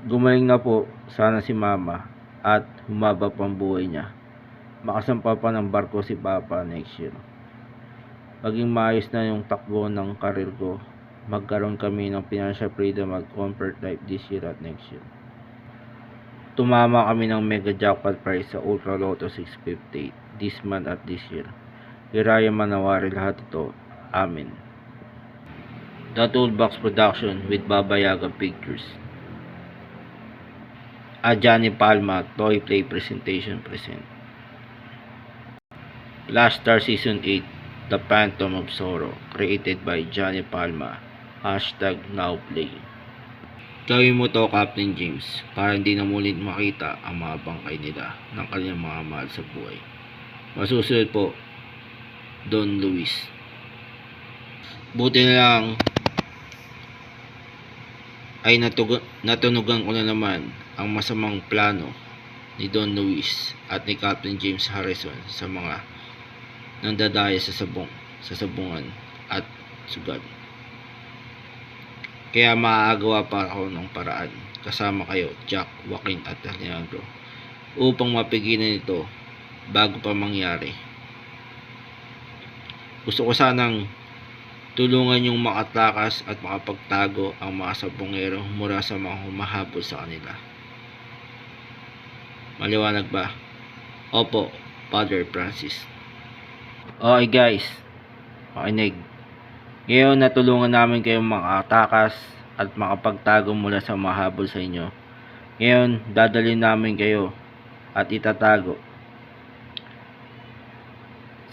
Gumaling na po sana si mama at humaba pang buhay niya. Makasampa pa ng barko si papa next year. Maging maayos na yung takbo ng karir ko. Magkaroon kami ng financial freedom at comfort life this year at next year. Tumama kami ng mega jackpot prize sa Ultra Lotto 658 this month at this year. Hiraya manawari lahat ito. Amen. The Toolbox Production with Baba Yaga Pictures. A Johnny Palma Toy Play Presentation present. Last Star Season 8, The Phantom of Sorrow, created by Johnny Palma. #NowPlay. Gawin mo to, Captain James, para hindi na mulit makita ang mga bangkay nila ng kanilang mga mahal sa buhay. Masusunod po, Don Luis. Buti na lang ay natunugan ko na naman ang masamang plano ni Don Luis at ni Captain James Harrison sa mga nandadaya sa sabungan at sugat. Kaya maaagawa pa ako ng paraan kasama kayo, Jack, Joaquin at Alejandro, upang mapigilan ito bago pa mangyari. Gusto ko sanang tulungan yung makatakas at makapagtago ang mga sabongero mula sa mga humahabol sa kanila. Maliwanag ba? Opo, Father Francis. Okay guys, makinig. Ngayon natulungan namin kayong makatakas at makapagtago mula sa mahabol sa inyo. Ngayon dadalhin namin kayo at itatago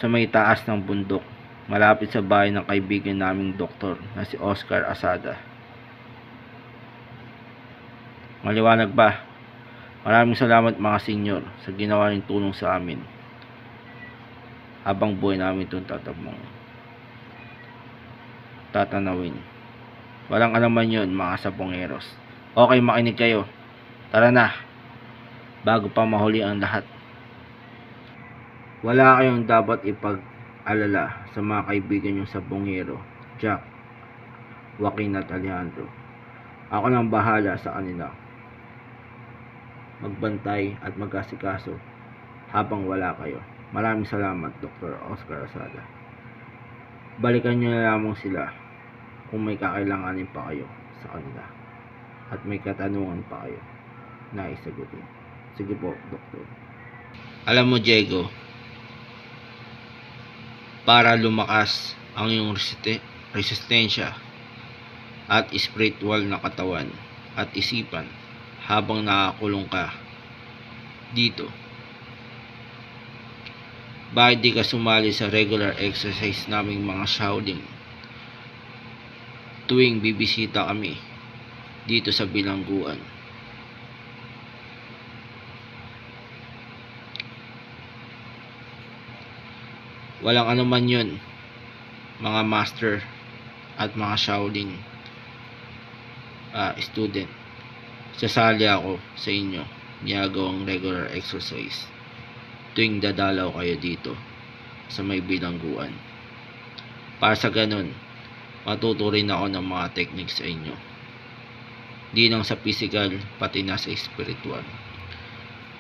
sa may taas ng bundok, malapit sa bahay ng kaibigan naming doktor na si Oscar Asada. Maliwanag ba? Maraming salamat mga senyor sa ginawa niyong tulong sa amin habang buhay namin itong tatanawin. Walang alaman yun mga sabongeros. Okay, makinig kayo. Tara na, bago pa mahuli ang lahat. Wala kayong dapat ipag-alala sa mga kaibigan yung sabongero, Jack, Joaquin at Alejandro. Ako nang bahala sa kanila. Magbantay at mag-asikaso habang wala kayo. Maraming salamat, Dr. Oscar Asada. Balikan nyo na lamang sila kung may kakailanganin pa kayo sa kanila at may katanungan pa kayo na isagutin. Sige po, Doktor. Alam mo, Diego, para lumakas ang iyong resistensya at spiritual na katawan at isipan habang nakakulong ka dito, bakit di ka sumali sa regular exercise naming mga Shaolin tuwing bibisita kami dito sa bilangguan? Walang anuman yun, mga master at mga Shaolin student. Sasali ako sa inyo ginagawang regular exercise tuwing dadalaw kayo dito sa may bilangguan. Para sa ganun, matuto rin ako ng mga techniques sa inyo. Di lang sa physical, pati na sa spiritual.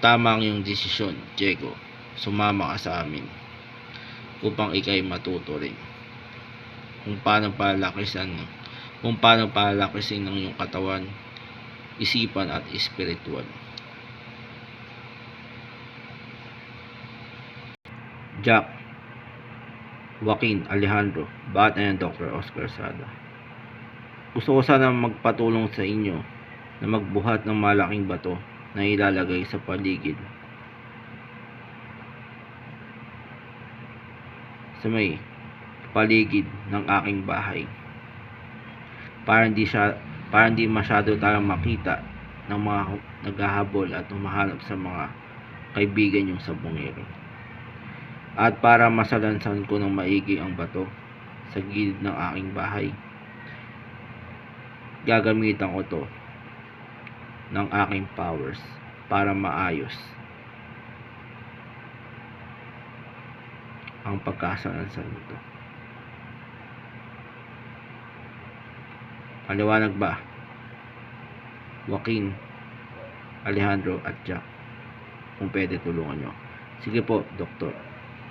Tama ang iyong desisyon, Diego. Sumama ka sa amin upang ikay matuto rin kung paano palakasin ng iyong katawan, isipan at spiritual. Jack, Joaquin, Alejandro, bakit na yan, Dr. Oscar Sada? Gusto ko sana magpatulong sa inyo na magbuhat ng malaking bato na ilalagay sa paligid ng aking bahay para hindi masyado tayong makita ng mga naghahabol at humahanap sa mga kaibigan yung sabongero. At para masalansan ko ng maigi ang bato sa gilid ng aking bahay, gagamitan ko to ng aking powers para maayos ang pagkasalansan nito. Paliwanag ba, Joaquin Alejandro at Jack. Kung pwede tulungan nyo. Sige po, Doktor.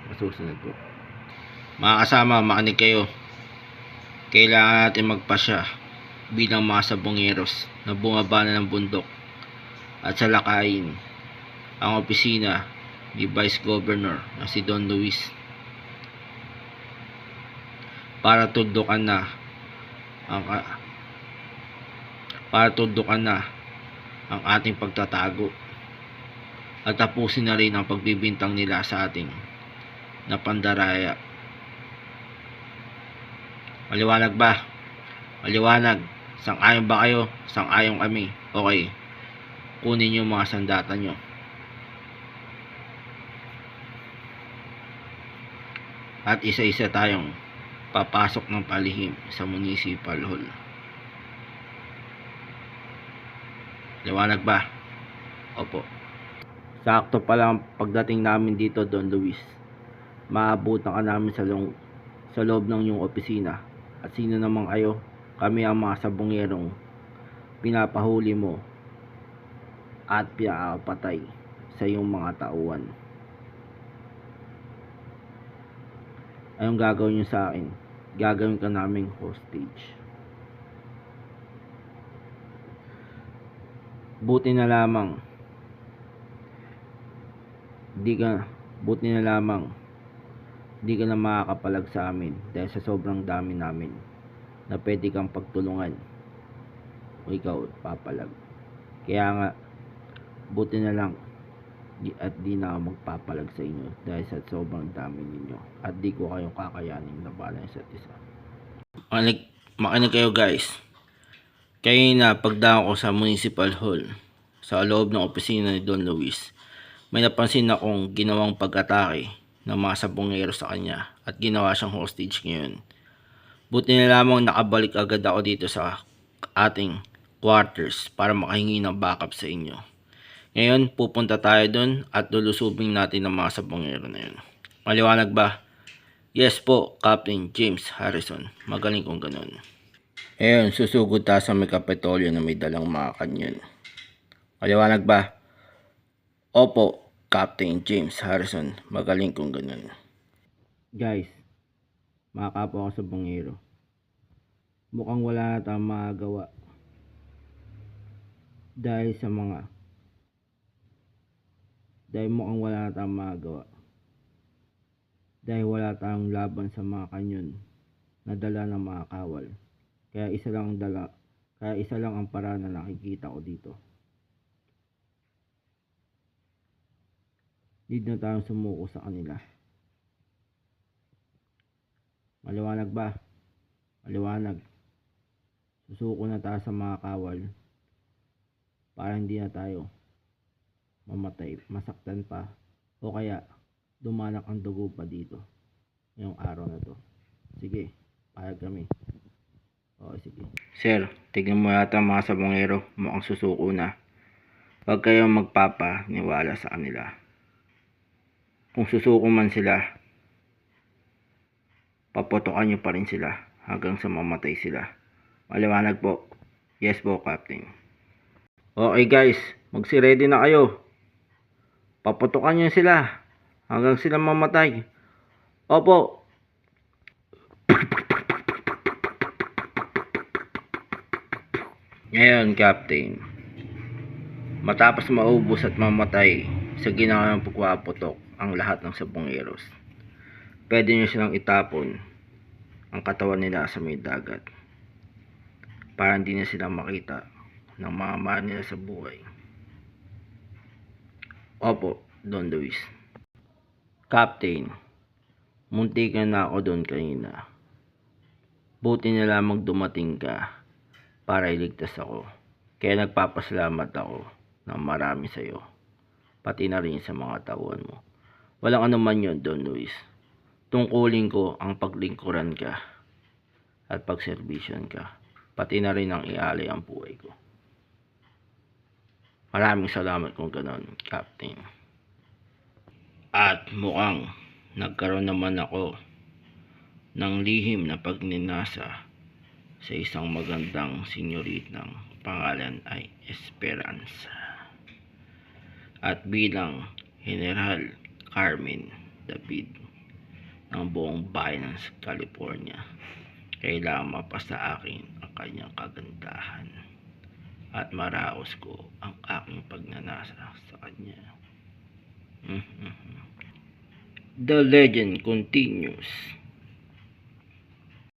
Masusunod po. Mga kasama, makinig kayo. Kailangan natin magpasya bilang mga sabongeros na bumaba na ng bundok at salakayin ang opisina ni Vice Governor na si Don Luis para tudukan na ang ating pagtatago at tapusin na rin ang pagbibintang nila sa ating na pandaraya. Maliwanag ba? Maliwanag. Sang-ayon ba kayo? Sang-ayon kami. Okay. Kunin yung mga sandata nyo. At isa-isa tayong papasok ng palihim sa Municipal Hall. Liwanag ba? Opo. Sakto pa lang pagdating namin dito, Don Luis. Maabutan ka namin sa loob ng iyong opisina. At sino naman kayo? Kami ang mga sabongerong pinapahuli mo at pinapatay sa iyong mga tauhan. Anong gagawin niyo sa akin? Gagawin ka naming hostage. Buti na lamang di ka na makakapalag sa amin dahil sa sobrang dami namin na pwede kang pagtulungan o ikaw papalag. Kaya nga, buti na lang at di na ako magpapalag sa inyo dahil sa sobrang dami ninyo at di ko kayong kakayanin labanan sa isa't isa. Makinig kayo guys. Kaya na pagdaan ko sa Municipal Hall sa loob ng opisina ni Don Luis, may napansin akong ginawang pag-atake ng mga sabongero sa kanya at ginawa siyang hostage ngayon. Buti na lamang nakabalik agad ako dito sa ating quarters para makahingi ng backup sa inyo. Ngayon, pupunta tayo doon at lulusubing natin ang mga sabongero na yun. Maliwanag ba? Yes po, Captain James Harrison. Magaling kung ganun. Ngayon, susugod tayo sa may Kapitolyo na may dalang mga kanyon. Maliwanag ba? Opo, Captain James Harrison. Magaling kung ganun. Guys, mga kapwa ko sa bongero, mukhang wala na tayong magagawa dahil wala tayong laban sa mga kanyon na dala ng mga kawal. Kaya isa lang ang paraan na nakikita ko dito. Need na tayong sumuko sa kanila. Maliwanag ba? Maliwanag. Susuko na tayo sa mga kawal para hindi na tayo mamatay, masaktan pa, o kaya dumanak ang dugo pa dito ngayong araw na to. Sige, payag kami. Okay, sige. Sir, tignan mo yata mga sabongero, mukhang susuko na. Huwag kayong magpapaniwala sa kanila. Kung susuko man sila, papotokan nyo pa rin sila hanggang sa mamatay sila. Maliwanag po. Yes po, Captain. Okay guys, magsi-ready na kayo. Paputukan nyo sila hanggang sila mamatay. Opo. Ngayon, Captain, matapos maubos at mamatay sa ginawang pagpaputok ang lahat ng sabongeros, pwede nyo silang itapon ang katawan nila sa may dagat para hindi na sila makita ng mga mahal nila sa buhay. Opo, Don Luis. Captain, muntikan na ako doon kanina. Buti na lamang dumating ka para iligtas ako. Kaya nagpapasalamat ako ng marami sa iyo, pati na rin sa mga tauhan mo. Walang anuman yun, Don Luis. Tungkulin ko ang paglingkuran ka at pagserbisyon ka, pati na rin ang ialay ang buhay ko. Maraming salamat kung ganoon, Captain. At mukhang nagkaroon naman ako ng lihim na pagninasa sa isang magandang senyoritang pangalan ay Esperanza. At bilang General Carmen David ng buong bayan ng California, kailangan mapasa akin ang kanyang kagandahan at maraos ko ang aking pagnanasa sa kanya. The legend continues.